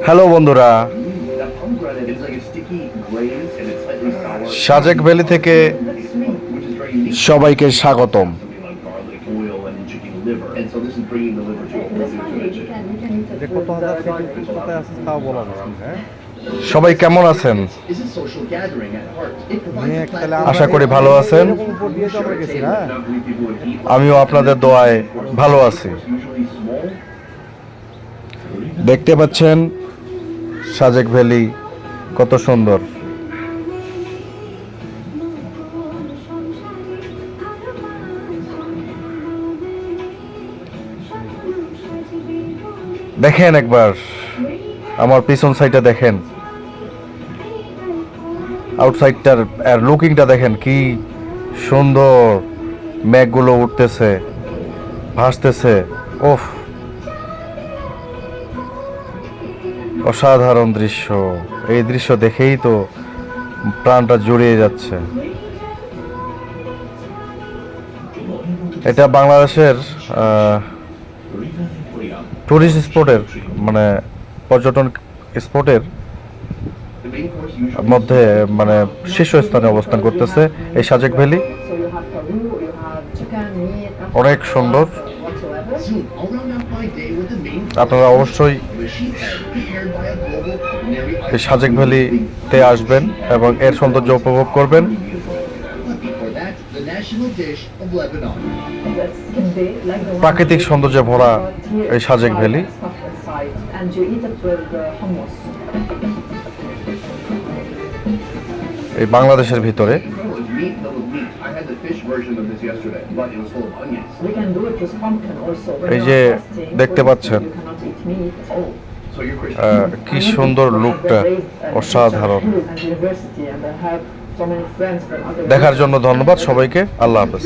Hello বন্ধুরা, Sajek valley থেকে সবাইকে স্বাগতম। সবাই কেমন আছেন? আশা করি ভালো আছেন। আমিও আপনাদের দোয়ায় ভালো আছি। দেখতে পাচ্ছেন সাজেক ভ্যালি কত সুন্দর। দেখেন একবার আমার পিছন সাইডটা দেখেন, আউটসাইডটার আর লুকিংটা দেখেন কি সুন্দর। মেঘগুলো উঠতেছে, ভাসতেছে। ওফ, অসাধারণ দৃশ্য। এই দৃশ্য দেখেই তো প্রাণটা জুড়িয়ে যাচ্ছে। এটা বাংলাদেশের টুরিস্ট স্পটের মানে পর্যটন স্পটের মধ্যে মানে শীর্ষস্থানে অবস্থান করতেছে এই সাজেক ভ্যালি। অনেক সুন্দর। আপনারা অবশ্যই এই সাজেক ভ্যালিতে আসবেন এবং এর সৌন্দর্য উপভোগ করবেন। প্রাকৃতিক সৌন্দর্যে ভরা এই সাজেক ভ্যালি। এই বাংলাদেশের ভিতরে। এই যে দেখতে পাচ্ছেন কি সুন্দর লুকটা, অসাধারণ। দেখার জন্য ধন্যবাদ সবাইকে। আল্লাহ হাফেজ।